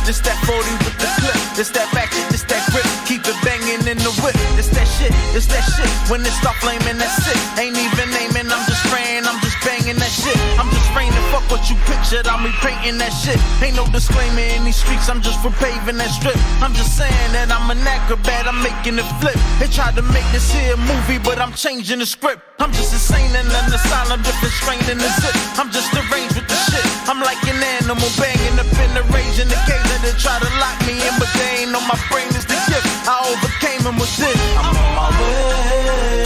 This that 40 with the clip. This that back shit, this that grip. Keep it banging in the whip. This that shit, this that shit. When it start flaming, that's it. Ain't even naming, I'm just spraying, I'm just banging that shit. I'm just spraying, fuck what you pictured, I'm repainting that shit. Ain't no disclaimer in these streets, I'm just repaving that strip. I'm just saying that I'm an acrobat, I'm making it flip. They tried to make this here a movie, but I'm changing the script. I'm just insane and an asylum, different strain in the zip. I'm just deranged with the shit. I'm like an animal banging up in the rage in the cage that they try to lock me in, but they ain't on my brain is the gift. I overcame him with this. I'm on my way.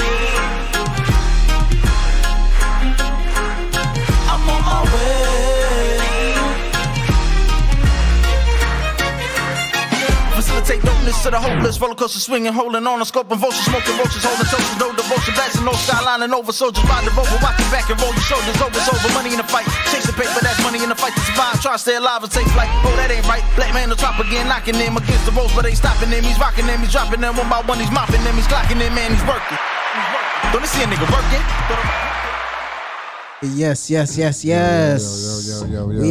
I'm on my way. Facilitate dopeness to the hopeless, roller coaster swinging, holding on a scope and vultures, smoking roaches, holding toasters, no devotion, blasting, no skyline and over soldiers, riding over, walking back and roll your shoulders, over, money in the fight, chasing paper, that's money in the fight to survive, try to stay alive and take flight, oh that ain't right, black man to drop again, knocking them against the ropes, but ain't stopping them, he's rocking them, he's dropping them, one by one, he's mopping them, he's clocking them, man, he's working. Don't they see a nigga working? Yes. We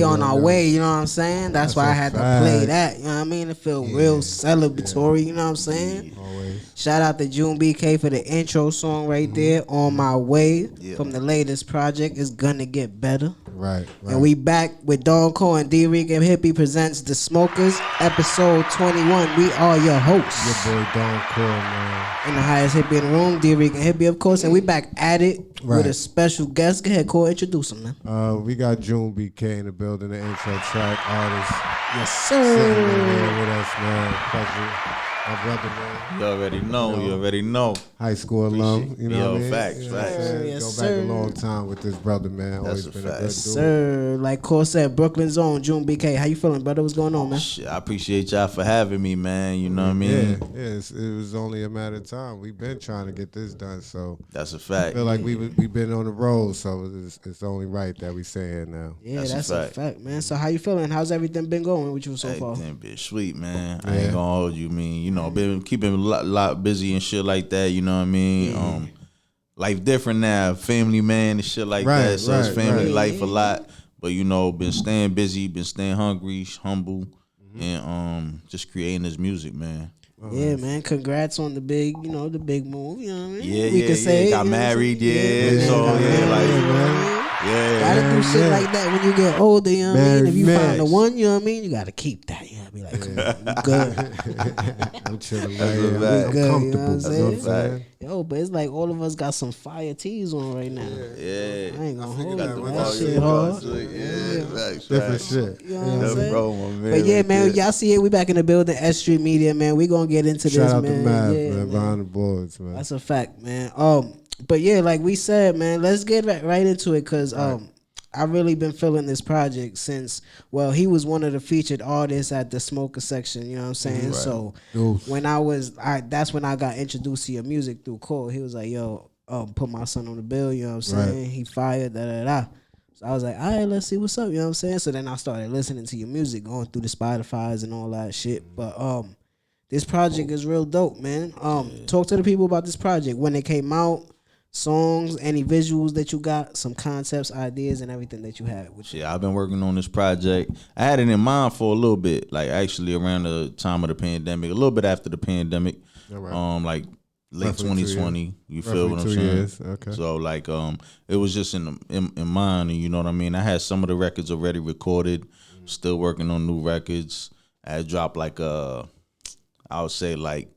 on our way, you know what I'm saying? That's why I had to play that, you know what I mean? It feel real celebratory, you know what I'm saying? Always. Shout out to Joon BK for the intro song right there, On My Way, from the latest project. It's gonna get better. Right. And we back with Don Cole and DricanHippie presents The Smokers, episode 21. We are your hosts. Your boy Don Cole, man. And the highest hippie in the room, DricanHippie, of course. And we back at it with a special guest. Go ahead, Cole, introduce him, man. We got Joon BK in the building, the intro track artist. Yes, sir. Sitting in here with us, man. Pleasure. My brother, man. You already know. High school alum. You know what I mean? Facts. Yes, Go back a long time with this brother, man. That's Always a been fact. a good dude. Sir, like Cole said, Brooklyn's own Joon BK. How you feeling, brother? What's going on, man? Shit, I appreciate y'all for having me, man. You know what I mean? Yeah, it was only a matter of time. We've been trying to get this done, so That's a fact. I feel like we've been on the road, so it's only right that we say it now. Yeah, that's a fact, man. So how you feeling? How's everything been going with you so far? Everything been sweet, man. I ain't gonna hold you, mean. You know, been keeping a lot busy and shit like that. You know what I mean? Life different now, family man and shit like that. So it's family life a lot. But you know, been staying busy, been staying hungry, humble, and just creating this music, man. Yeah, man. Congrats on the big move. You know what I mean? Yeah. Got married, Gotta do shit like that when you get older, you know what I mean? If you find the one, you know what I mean? You gotta keep that, you know? Be like, come on, you good. I'm chilling, We man. good, I'm you comfortable. know what I'm saying? Right. Yo, but it's like all of us got some fire tees on right now. Yeah. I ain't gonna hold that you. one. That shit hard. Different shit. You know what I'm saying? Man, but yeah, man, y'all see it. We back in the building, S Street Media, man. We gonna get into Shout this, out man. to Mav, Yeah, man, behind the boards, man. That's a fact, man. But yeah, like we said, man, let's get right into it, cause I really been feeling this project since, well, he was one of the featured artists at the Smoker section, you know what I'm saying? So when that's when I got introduced to your music through Cole. He was like, yo, put my son on the bill, you know what I'm saying? He fired, da. So I was like, all right, let's see what's up, you know what I'm saying? So then I started listening to your music, going through the Spotifys and all that shit. But this project is real dope, man. Talk to the people about this project, when it came out, songs, any visuals that you got, some concepts, ideas, and everything that you had. Yeah, I've been working on this project. I had it in mind for a little bit, like actually around the time of the pandemic, a little bit after the pandemic, like late 2020. You feel what I'm saying? Years. Okay. So like, it was just in mind, and you know what I mean. I had some of the records already recorded, still working on new records. I had dropped like I would say like.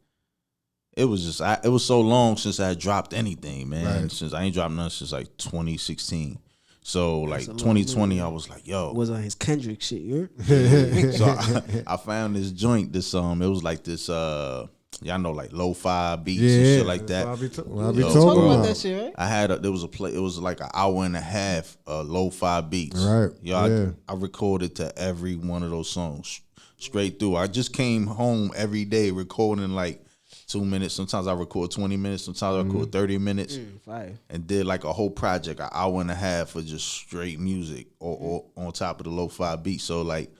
It was just, it was so long since I had dropped anything, man. Right. Since I ain't dropped nothing since like 2016. So like 2020, I was like, yo. Was on his Kendrick shit, you heard? So I found this joint, it was like this, y'all know, like lo-fi beats and shit like that. I be talking about that shit, right? I had it was like an hour and a half lo-fi beats. Right. I recorded to every one of those songs straight through. I just came home every day recording like 2 minutes. Sometimes I record 20 minutes. Sometimes I record 30 minutes. And did like a whole project, an hour and a half of just straight music or on top of the lo-fi beat. So like,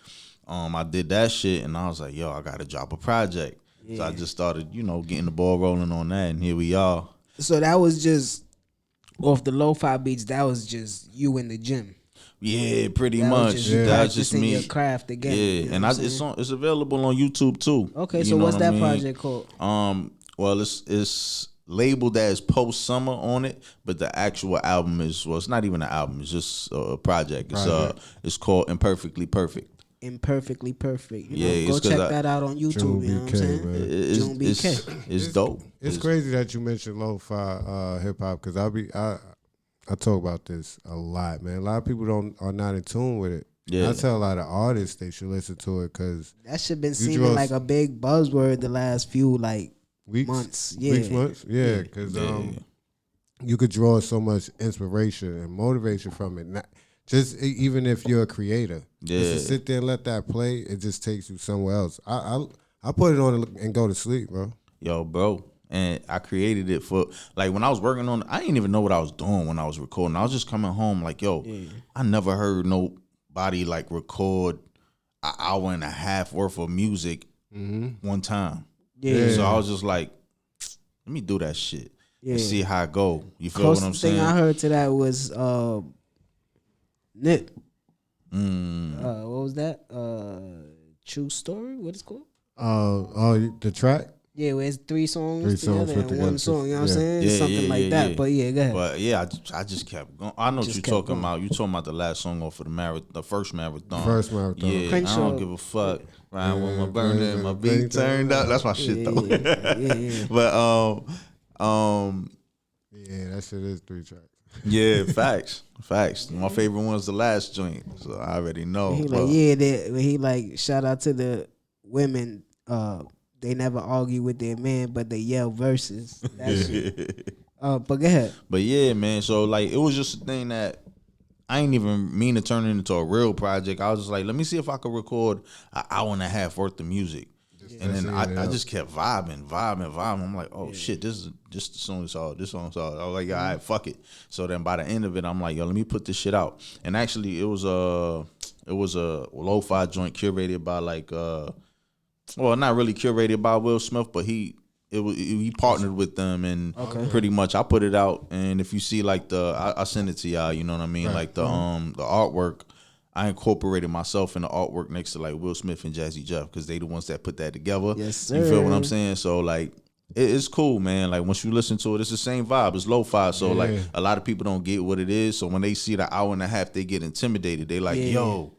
I did that shit and I was like, yo, I gotta drop a project. Yeah. So I just started, getting the ball rolling on that, and here we are. So that was just off the lo-fi beats. That was just you in the gym. Yeah, pretty That was much. just you That's just practicing me. your craft again. Yeah, you know and what I'm saying? it's available on YouTube too. Okay, You so know what's what I that mean? project called? Well, it's labeled as Post Summer on it, but the actual album is it's not even an album. It's just a project. It's called Imperfectly Perfect. Imperfectly Perfect. You know, Yeah, go it's 'cause check that out on YouTube. Joon You know what I'm BK, saying? man. Joon BK. It's dope. It's crazy that you mentioned lo-fi hip hop because I talk about this a lot, man. A lot of people are not in tune with it. Yeah. I tell a lot of artists they should listen to it because That shit been seeming like a big buzzword the last few months. Yeah, because you could draw so much inspiration and motivation from it. Not, just even if you're a creator, just to sit there and let that play, it just takes you somewhere else. I put it on and go to sleep, bro. Yo, bro. And I created it for, like, when I was working on it, I didn't even know what I was doing when I was recording. I was just coming home like, yo, I never heard nobody, like, record an hour and a half worth of music one time. Yeah. So I was just like, let me do that shit and see how it go. You feel what I'm Closest saying? thing I heard to that was Nip. What was that? True Story? What it's called? The track? Yeah, where it's three songs Three songs together put and one together. song. You know what I'm Yeah. saying? Yeah, Something like that. But yeah, go ahead. But yeah, I just kept going. I know what Just you're kept talking going. about. You talking about the last song off of the first marathon. First marathon. Yeah, I Crenshaw. don't give a fuck. Riding with my burner, burning, my burning beat turned up. That's my shit though. Yeah. But Yeah, that shit is 3 tracks. yeah, facts. My favorite one's the last joint, so I already know. He but- he like shout out to the women. They never argue with their man, but they yell verses. That shit. But go ahead. But yeah, man. So like, it was just a thing that I ain't even mean to turn it into a real project. I was just like, let me see if I could record an hour and a half worth of music. And then I just kept vibing. I'm like, oh shit, this song's all. This song's all. I was like, all right, fuck it. So then by the end of it, I'm like, yo, let me put this shit out. And actually, it was a lo-fi joint curated by like, well, not really curated by Will Smith, but he partnered with them, and pretty much I put it out. And if you see like I send it to y'all, you know what I mean, like the artwork. I incorporated myself in the artwork next to like Will Smith and Jazzy Jeff because they the ones that put that together. Yes, sir. You feel what I'm saying? So like, it's cool, man. Like once you listen to it, it's the same vibe. It's lo-fi. So like a lot of people don't get what it is. So when they see the hour and a half, they get intimidated. They like, yo.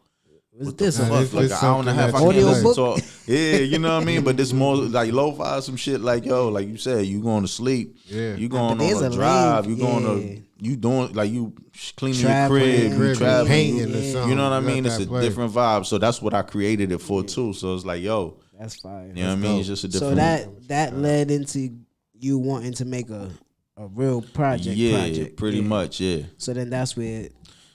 What's this? Fuck, like an hour and a half, I can't Audio listen book? to. Yeah, you know what I mean. But this more like lo-fi, some shit like yo, like you said, you going to sleep. Yeah. You going But there's on a a drive. lane, You going yeah. to you doing like you cleaning Traveling, your crib, you traveling, painting or something. you know what I Let mean? It's that a play. different vibe. So that's what I created it for too. So it's like yo, That's fire. you know what I mean? It's just a different. So that led into you wanting to make a real project. Yeah, pretty much. Yeah. So then that's where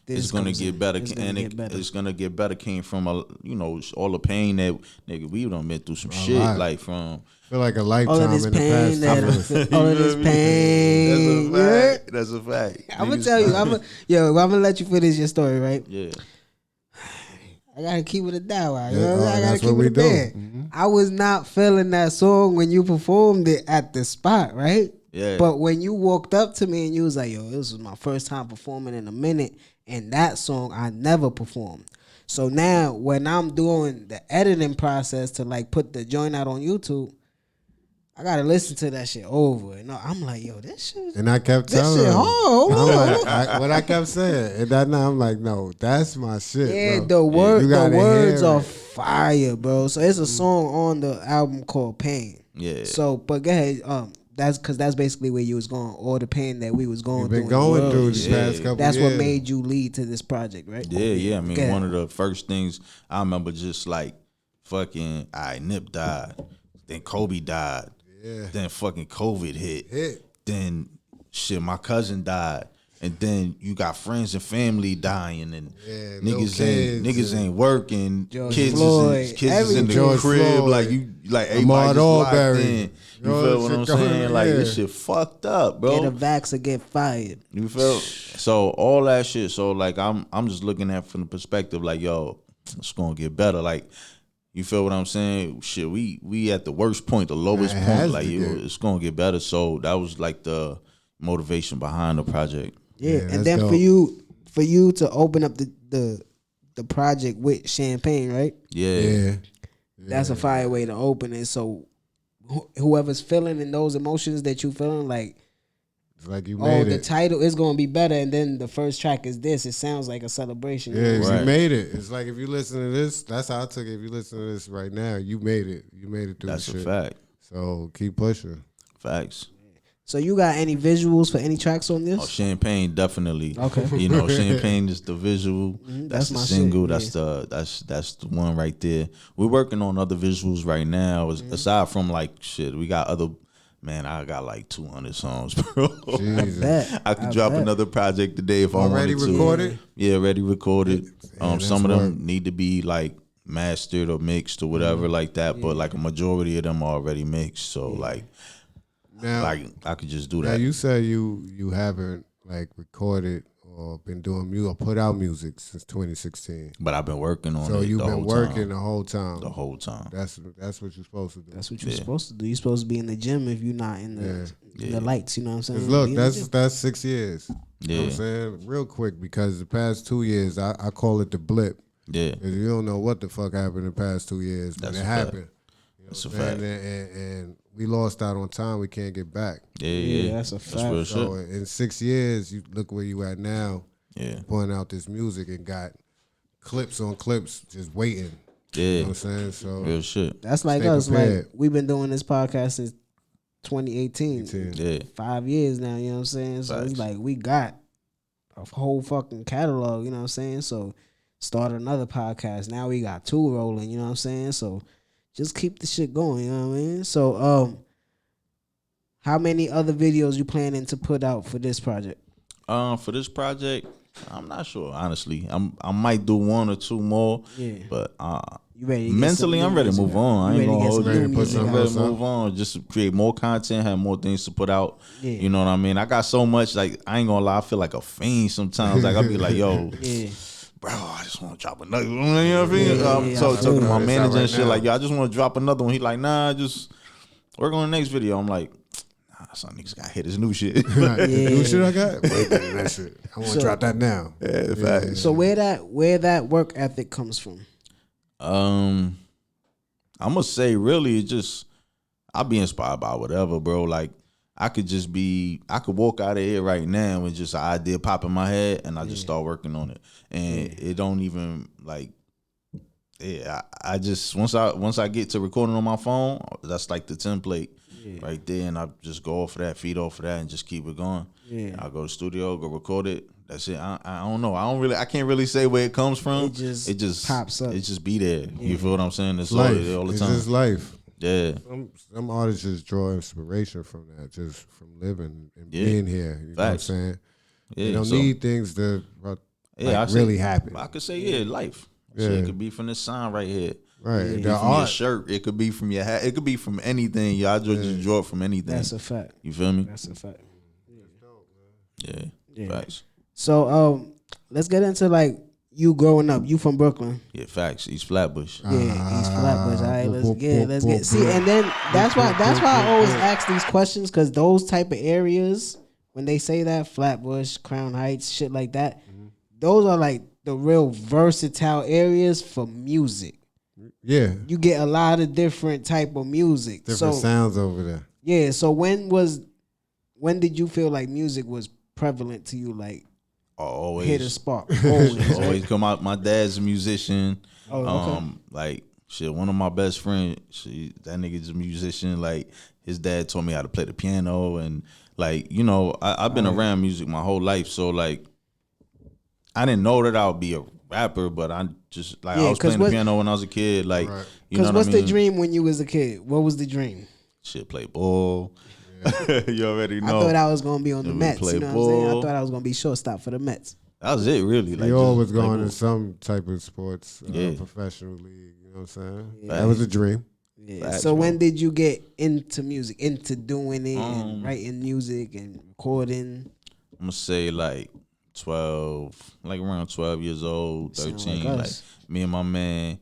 It's gonna get better, and it's gonna get better. Came from all the pain that nigga we done been through some shit lot. like from. Feel like a lifetime all of this in the pain, past. all of this pain. That's a fact. I'm gonna tell you, I'm gonna let you finish your story, right? Yeah. I gotta keep it a down. Right? Yeah, I gotta that's keep what we it a do. band. Mm-hmm. I was not feeling that song when you performed it at the spot, right? Yeah. But when you walked up to me and you was like, yo, this was my first time performing in a minute, and that song I never performed. So now when I'm doing the editing process to like put the joint out on YouTube, I gotta listen to that shit over. And I'm like, yo, this shit. And I kept This telling shit him. hard. I'm like, what I kept saying. And that now I'm like, no, that's my shit, Yeah, bro. You the gotta words hear are it. fire, bro. So it's a song on the album called Pain. Yeah. So, but go ahead. That's because that's basically where you was going. All the pain that we was going We've through. been in the going world through and these shit. past couple That's years. what made you lead to this project, right? Yeah. I mean, Okay. one of the first things I remember just like fucking, Nip died, then Kobe died, then fucking COVID hit, then shit, my cousin died. And then you got friends and family dying, and niggas ain't working. George Kids Floyd, is in the George crib, Floyd, like you, like Ahmaud everybody just locked Arbery. in. You Yo, feel what shit I'm going- saying? Like this yeah. shit fucked up, bro. Get a vax or get fired. You feel? So all that shit. So like I'm just looking at it from the perspective like, yo, it's gonna get better. Like, you feel what I'm saying? Shit, we at the worst point, the lowest It point. has Like, to get. it's gonna get better. So that was like the motivation behind the project. Yeah, Yeah, and that's then dope. for you to open up the project with Champagne, right? Yeah. That's a fire way to open it. So whoever's feeling in those emotions that you feeling, like, it's like you made the it. title is gonna be better, and then the first track is this. It sounds like a celebration. Yeah, Right. you made it. It's like if you listen to this, that's how I took it. If you listen to this right now, you made it. You made it through That's the a shit. fact. So keep pushing. Facts. So you got any visuals for any tracks on this? Oh, Champagne definitely. Okay. You know, Champagne is the visual. That's That's the my single. shit, That's the one right there. We're working on other visuals right now. Aside from like shit, we got other. Man, I got like 200 songs, bro. Jesus. Bet. I could drop bet. another project today if I Already wanted to. recorded? Yeah, already recorded. Yeah, Some of that's them work. need to be like mastered or mixed or whatever like that. But like a majority of them are already mixed. So like I could just do Now that. you say you haven't like recorded or been doing music or put out music since 2016. But I've been working on So it you've the been whole working time. the whole time. The whole time. That's what you're supposed to do. That's what you're supposed to do. You're supposed to be in the gym if you're not in the lights. You know what I'm saying? 'Cause look, Be in the gym. that's 6 years. You know what I'm Yeah. saying? Real quick, because the past 2 years, I call it the blip. Yeah. 'Cause you don't know what the fuck happened in the past 2 years, but That's it a fact. happened. You know That's a what I'm fact. saying? And we lost out on time. We can't get back. Yeah. that's a That's fact. real So shit. in 6 years, you look where you at now, Yeah. putting out this music and got clips on clips just waiting. You know Yeah. what I'm saying? So Real shit. That's like Stay us. prepared. Like we've been doing this podcast since 2018. Yeah. 5 years now. You know what I'm saying? So it's Facts. like we got a whole fucking catalog. You know what I'm saying? So start another podcast. Now we got 2 rolling. You know what I'm saying? So just keep the shit going. You know what I mean? So how many other videos you planning to put out for this project? For this project, I'm not sure, honestly. I might do 1 or 2 more. Yeah. But You ready? To get mentally, some I'm new ready to music move out? on. I You ain't ready to gonna get hold some you. new Ready to put music some I'm out? ready to else move on. Just to create more content, have more things to put out. Yeah. You know what I mean? I got so much, like, I ain't gonna lie, I feel like a fiend sometimes. Like, I'll be like, yo, Yeah. bro, I just want to drop another one. You know what I mean? Yeah, I'm yeah, talking to my It's out manager right and shit, now. like, yo, I just want to drop another one. He like, nah, just work on the next video. I'm like, nah, some niggas got to hit his new shit. the new shit I got? Wait a minute, that shit. I want to drop that now. Yeah, facts. So where that work ethic comes from? I'm gonna say really it's just I'll be inspired by whatever, bro. Like I could walk out of here right now and just an idea pop in my head and I just start working on it. And it don't even like I just once I get to recording on my phone, that's like the template right there, and I just go off of that, feed off of that, and just keep it going. Yeah. I'll go to the studio, go record it. That's it. I don't know. I can't really say where it comes from. It just pops up. It just be there. You feel what I'm saying? It's Life. all the It's time. just life. Yeah. Some artists just draw inspiration from that, just from living and Yeah. being here. You know what I'm Facts. saying? Yeah. You don't so- need things to Yeah, I say- really happen. I could say life. So Yeah. it could be from this sign right here. Right. It could be The from your art. shirt. It could be from your hat. It could be from anything. Y'all just draw it from anything. That's a fact. You feel me? That's a fact. Yeah. Facts. So let's get into like you growing up. You from Brooklyn. Yeah, facts. East Flatbush. Yeah, East Flatbush. All right, let's boop, get boop, boop, see, and then that's why I always ask these questions, because those type of areas, when they say that Flatbush, Crown Heights, shit like that, those are like the real versatile areas for music. Yeah. You get a lot of different type of music. Different so sounds over there. yeah, so when did you feel like music was prevalent to you? Like Always. hit a spark. Always. Always come out. My dad's a musician. Oh, okay. Like shit, one of my best friends, that nigga's a musician. Like his dad taught me how to play the piano, and like I've been around music my whole life. So like, I didn't know that I would be a rapper, but I just like I was playing the piano when I was a kid. Like, Right. you know Because what what's I mean? the dream when you was a kid? What was the dream? Shit, play ball. You already know. I thought I was gonna be on the Yeah, we Mets. play You know what I'm saying? I ball. thought I was gonna be shortstop for the Mets. That was it, really. Like, You just always play going ball. to some type of sports, Yeah. professional league. You know what I'm saying? Yeah. That was a dream. Yeah. Facts, So when bro. did you get into music, into doing it, and Um, writing music and recording? I'm gonna say like 12, like around 12 years old, Sound 13. like Like us. me and my man,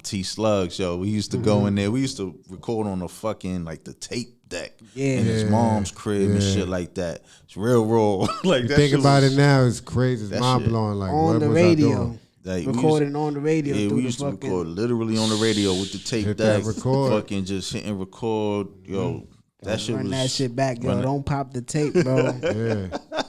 T Slugs, yo. We used to go in there. We used to record on the fucking like the tape deck in his mom's crib and shit like that. It's real raw. Like you that think shit about was, it now, it's crazy. It's mind blowing. Like on what the was radio. I doing? Like, Recording on the radio. Yeah, we used to fucking record literally on the radio with the tape deck. Fucking just hitting record. Yo, that shit run was. That shit back, yo. Don't pop the tape, bro.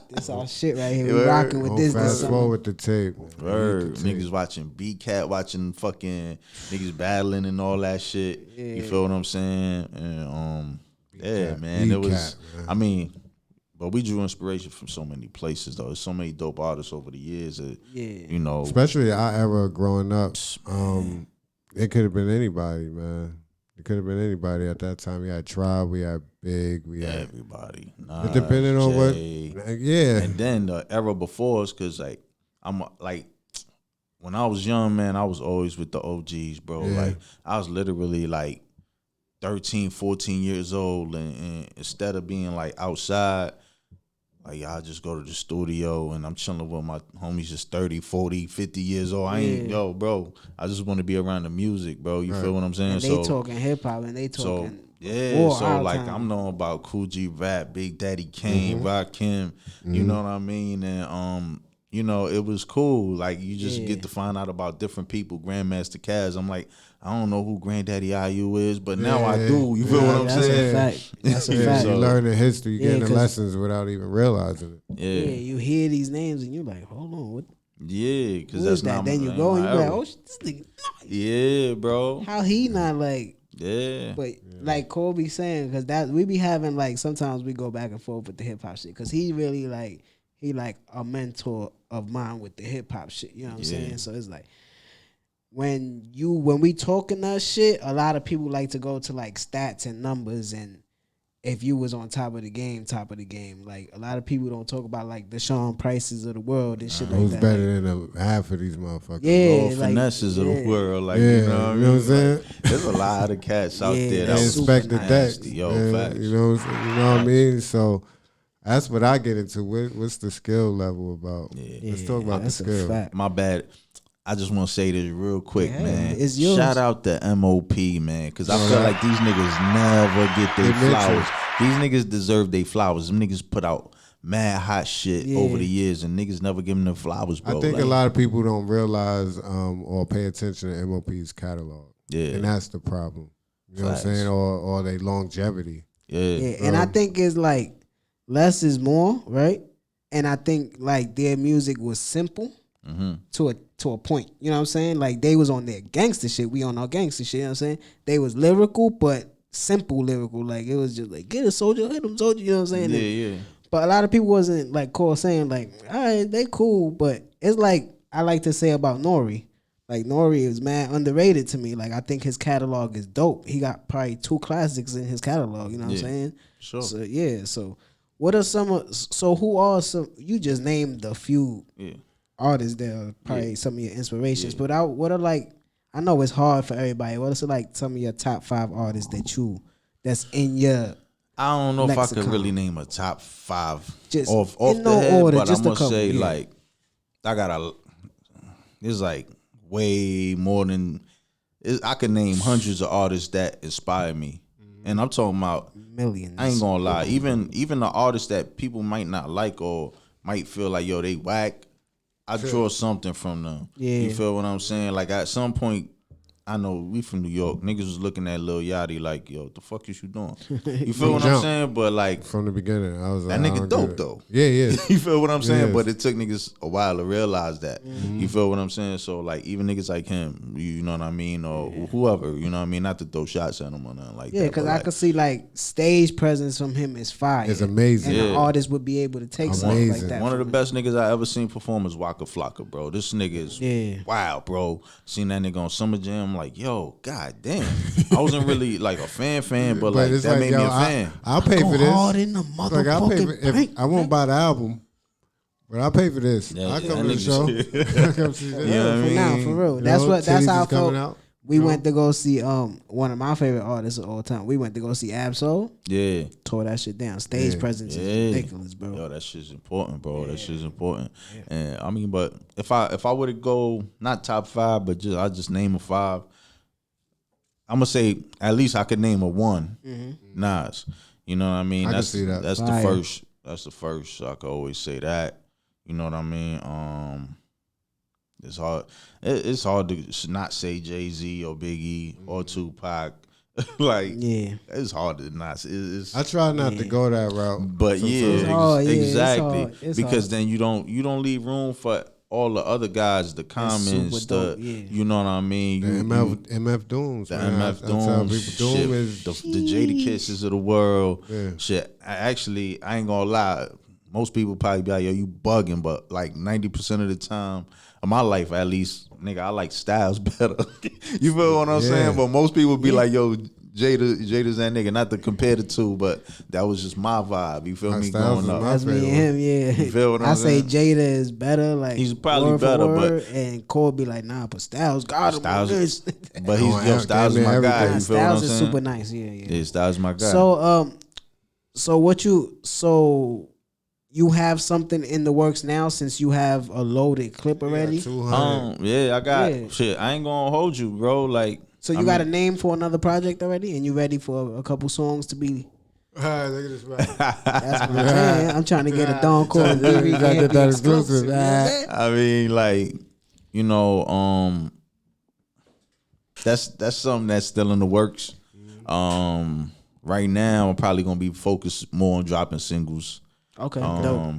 This our shit right here. We rocking with this. Fast forward the tape. Word. Niggas watching BK, watching fucking niggas battling and all that shit. Yeah. You feel what I'm saying? And yeah, man. It was. Man. I mean. But we drew inspiration from so many places, though. There's so many dope artists over the years that, you know. Especially our era growing up. It could have been anybody, man. It could have been anybody at that time. We had Tribe, we had Big, we had everybody. It depended on what. Yeah. And then the era before us, because, like, I'm like, when I was young, man, I was always with the OGs, bro. Yeah. Like, I was literally, like, 13, 14 years old. And instead of being, like, outside, like, I just go to the studio and I'm chilling with my homies just 30, 40, 50 years old. I ain't, yo, bro, I just want to be around the music, bro. You feel what I'm saying? And they talking hip-hop and they talking so like, I'm knowing about Cool G Rap, Big Daddy Kane, Rakim, you know what I mean? And, you know, it was cool. Like, you just get to find out about different people, Grandmaster Caz. I'm like, I don't know who Granddaddy IU is, but now I do. You feel what I'm saying? That's a fact. You learn the history, you getting the lessons without even realizing it. Yeah, you hear these names and you're like, hold on, what? Yeah, because that's not. Then you go and you're like, oh, this nigga. Yeah, bro. How he not like? Yeah. But like Kobe saying, because that we be having like sometimes we go back and forth with the hip hop shit, because he really like a mentor of mine with the hip hop shit. You know what I'm saying? So it's like, when we talking that shit, a lot of people like to go to like stats and numbers, and if you was on top of the game. Like, a lot of people don't talk about like the Sean Prices of the world and shit like who's that. Who's better than half of these motherfuckers? Yeah, like, finesses of the world. Like, you know what I'm saying? Like, there's a lot of cats out there that inspect the deck. Yo, facts. You know what I mean? So that's what I get into. What's the skill level about? Let's talk about the skill. My bad. I just want to say this real quick, man. It's yours. Shout out to MOP, man, because I feel like these niggas never get their flowers. These niggas deserve their flowers. Them niggas put out mad hot shit over the years, and niggas never give them their flowers, bro. I think a lot of people don't realize or pay attention to MOP's catalog. Yeah. And that's the problem. You know what I'm saying? Or their longevity. Yeah. And I think it's like less is more, right? And I think like their music was simple to a point. You know what I'm saying? Like, they was on their gangster shit. We on our gangster shit. You know what I'm saying? They was lyrical, but simple lyrical. Like, it was just like, get a soldier, hit him, soldier. You know what I'm saying? Yeah. But a lot of people wasn't like saying like, all right, they cool. But it's like I like to say about Nori. Like, Nori is mad underrated to me. Like, I think his catalog is dope. He got probably 2 classics in his catalog. You know what I'm saying? Sure. So yeah. So what are who are some? You just named a few. Artists that are probably some of your inspirations, but what are like? I know it's hard for everybody. What are like some of your top 5 artists that's in your? I don't know lexicon. if I could really name a top 5 just off in the head, order, but I must say like I got it's like way more than I could name hundreds of artists that inspire me, and I'm talking about millions. I ain't gonna lie, even the artists that people might not like or might feel like, yo, they whack. I draw something from them. Yeah. You feel what I'm saying? Like, at some point, I know we from New York. Niggas was looking at Lil Yachty like, yo, the fuck is you doing? You feel what I'm saying? But like, from the beginning, I was like, that nigga dope though. Yeah. You feel what I'm saying? But it took niggas a while to realize that. You feel what I'm saying? So like, even niggas like him, you know what I mean, or whoever, you know what I mean, not to throw shots at him or nothing like that. Yeah, because I could see like stage presence from him is fire. It's amazing. And the artist would be able to take something like that. One of the best niggas I ever seen perform is Waka Flocka, bro. This nigga is wow, bro. Seen that nigga on Summer Jam, like, yo, God damn. I wasn't really like a fan, but like that like, made me a fan. I'll pay for this. Hard in the motherfucking I'll pay for, if I won't buy the album, but I'll pay for this. I'll come to the show. For now, for real. That's how I felt We went to go see one of my favorite artists of all time. We went to go see Absol. Yeah. Tore that shit down. Stage presence is ridiculous, bro. Yo, that shit's important, bro. That shit's important. Yeah. And I mean, but if I were to go not top 5, but I just name a 5, I'm gonna say at least I could name a 1. Nas. You know what I mean? I can see that. That's the first. That's the first. So I could always say that. You know what I mean? It's hard. It's hard to not say Jay-Z or Biggie or Tupac. Like, it's hard to not. I try not to go that route, but exactly, it's because hard. then you don't leave room for all the other guys, the comments, you know what I mean. MF Dooms, the MF Dooms, Doom is the Jada Kisses of the world. Shit, I ain't gonna lie. Most people probably be like, yo, you bugging, but like 90% of the time of my life, at least, nigga, I like Styles better. You feel what I'm saying? But most people be like, yo, Jada's that nigga. Not to compare the two, but that was just my vibe. You feel me? Growing up. That's me and him, You feel what I'm saying? I say Jada is better. Like, he's probably better, but and Cole be like, nah, but Styles got him on this. But Styles is my guy. You feel Styles what I'm is saying? super nice. Yeah, Styles is my guy. So you have something in the works now since you have a loaded clip already? Yeah, I got shit. I ain't gonna hold you, bro. Like, so you got a name for another project already, and you ready for a couple songs to be? Look at this, man. That's what I'm saying. I'm trying to get a Don Cole exclusive. I mean, like, you know, that's something that's still in the works. Right now, I'm probably gonna be focused more on dropping singles. Okay, dope.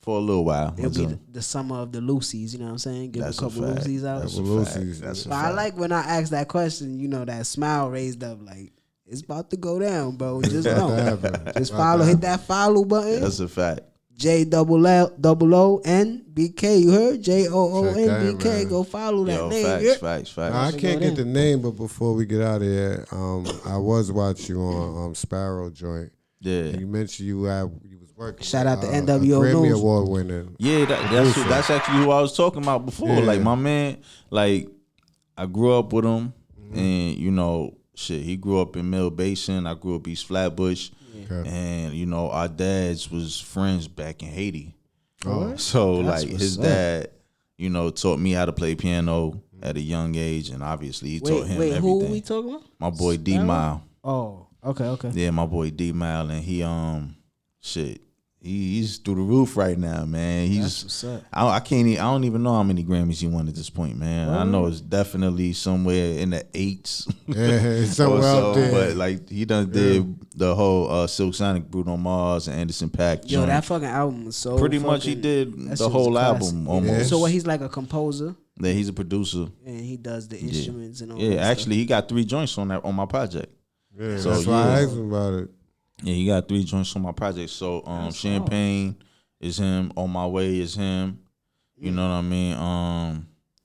For a little while. It'll be the summer of the Lucy's, you know what I'm saying? Give a couple Lucy's out. That's but I like when I ask that question, you know, that smile raised up, like, it's about to go down, bro. Just know. Just follow, hit that follow button. That's a fact. JOON BK, you heard? JOON BK. Go follow that name. Facts. Now, I can't get the name, but before we get out of here, I was watching you on Sparrow Joint. Yeah. You mentioned you was working. Shout out to NWO Grammy News. Award winner. Yeah, that's actually who I was talking about before. Yeah. Like, my man, like, I grew up with him, and, you know, shit, he grew up in Mill Basin. I grew up East Flatbush. Okay. And, you know, our dads was friends back in Haiti. So, that's like, his dad, you know, taught me how to play piano at a young age, and obviously he taught him everything. Who we talking about? My boy D Mile. Oh, okay. Yeah, my boy D Mile, and he he's through the roof right now, man. That's what's up. I don't even know how many Grammys he won at this point, man. I know it's definitely somewhere in the 8s. Yeah, somewhere up there. But like, he done did the whole Silk Sonic, Bruno Mars, and Anderson .Paak. Yo, that fucking album was so pretty much he did the whole album almost. Yeah. So what? He's like a composer. Yeah, he's a producer, and he does the instruments and all. Yeah, that actually, stuff. he got 3 joints on my project. Yeah, so that's why I asked him about it. Yeah, he got 3 joints on my project. So Champagne is him. On My Way is him. You know what I mean?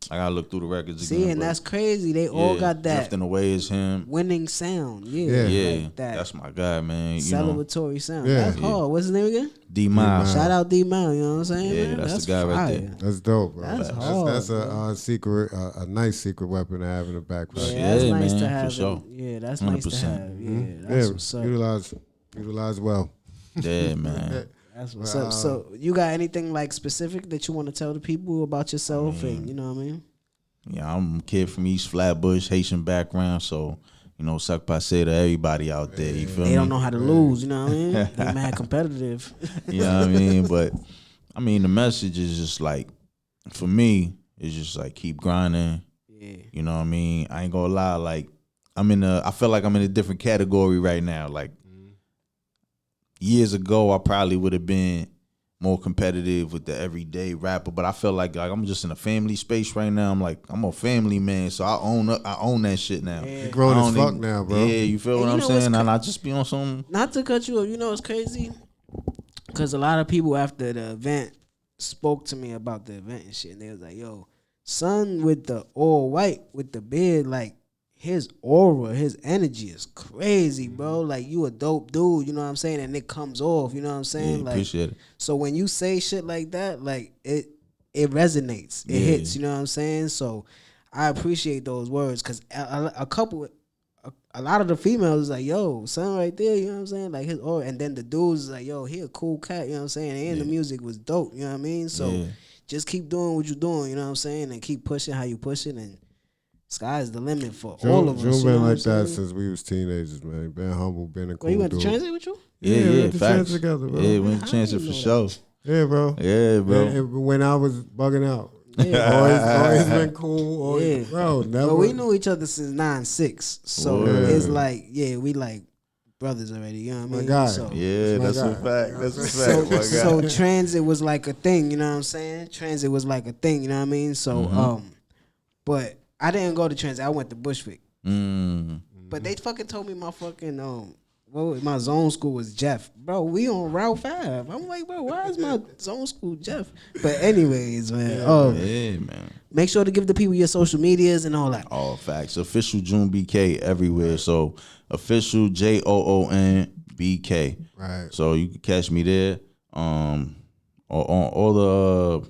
I gotta look through the records again. See, and that's crazy. They all got that. Drifting Away is him. Winning sound. Yeah. Like that. That's my guy, man. Celebratory sound. Yeah. That's hard. What's his name again? D Mile. Shout out D Mile. You know what I'm saying? Yeah, man? that's the guy right there. That's dope, bro. That's hard. That's a secret, a nice secret weapon to have in the back pocket. Yeah, that's nice man, to have. For sure. Yeah, that's 100%. nice to have. Yeah, that's what's up. Utilize well. Yeah, man. That's what's up. So, you got anything like specific that you want to tell the people about yourself, and you know what I mean? Yeah, I'm a kid from East Flatbush, Haitian background, so you know, suck passe to everybody out there. You feel me? They don't know how to lose. You know what I mean? They mad competitive. You know what I mean? But I mean, the message is just like, for me, it's just like keep grinding. Yeah. You know what I mean? I ain't gonna lie. Like, I feel like I'm in a different category right now. Like, years ago, I probably would have been more competitive with the everyday rapper, but I feel like I'm just in a family space right now. I'm a family man, so I own that shit now. Yeah. You're grown as fuck now, bro. Yeah, you feel what I'm saying? And I just be on some. Not to cut you off, you know it's crazy, because a lot of people after the event spoke to me about the event and shit, and they was like, "Yo, son with the all white with the beard, like his aura, his energy is crazy, bro. Like, you a dope dude, you know what I'm saying? And it comes off, you know what I'm saying? Yeah, like, appreciate it. So when you say shit like that, like it resonates, it hits, you know what I'm saying? So I appreciate those words because a lot of the females is like, yo, son right there, you know what I'm saying? Like his aura. And then the dudes is like, yo, he a cool cat, you know what I'm saying? And the music was dope, you know what I mean? So just keep doing what you're doing, you know what I'm saying? And keep pushing how you pushing, and sky's the limit for all of us. June been like that since we was teenagers, man. Been humble, been a cool dude. You went to transit with you? Yeah, we went to transit together, bro. Yeah, we went to transit for sure. Yeah, bro. Yeah, bro. And when I was bugging out. Yeah. always been cool. Always, bro, never. But we knew each other since 9-6. So it's like, we like brothers already, you know what I mean? My guy. So, that's a fact. That's a fact. So transit was like a thing, you know what I'm saying? Transit was like a thing, you know what I mean? So, but I didn't go to transit. I went to Bushwick. But they fucking told me my fucking my zone school was Jeff. Bro, we on Route 5. I'm like, bro, why is my zone school Jeff? But anyways, man. Man. Make sure to give the people your social medias and all that. All facts. Official Joon BK everywhere. So official JOON BK. Right. So you can catch me there. On all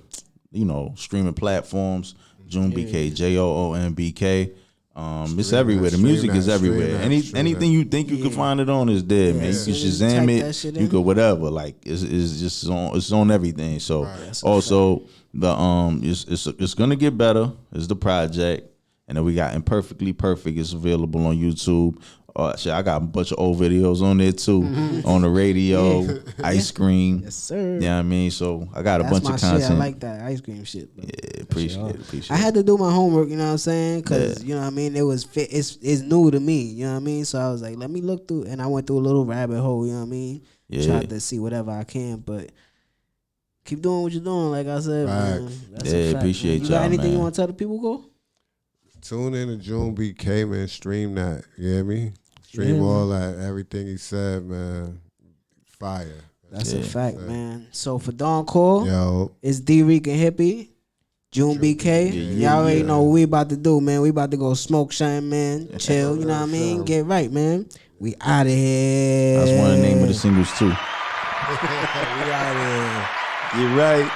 the streaming platforms. Joon BK, JOON BK. It's everywhere. The music is everywhere. Anything you think you can find it on is there, man. You can Shazam it. You could whatever. Like it's just on. It's on everything. So also the it's gonna get better. It's the project, and then we got Imperfectly Perfect. It's available on YouTube. I got a bunch of old videos on there too, on the radio, Ice Cream. Yes, sir. Yeah, I mean, so I got a bunch of content. Shit. I like that ice cream shit. Bro. Yeah, appreciate it. I had to do my homework, you know what I'm saying? Because, you know what I mean, it's new to me, you know what I mean? So I was like, let me look through, and I went through a little rabbit hole, you know what I mean? Yeah. Tried to see whatever I can, but keep doing what you're doing, like I said, man. That's a fact, appreciate man. You y'all, got anything man. you want to tell the people, go? Tune in to Joon BK, man. Stream that. You hear me? Stream all that. Everything he said, man. Fire. That's a fact, man. So for Don Core, yo, it's DricanHippie, Joon BK. Y'all already know what we about to do, man. We about to go smoke shine, man. Chill, you know what I mean? Get right, man. We out of here. That's one of the name of the singles too. We out of here. You're right.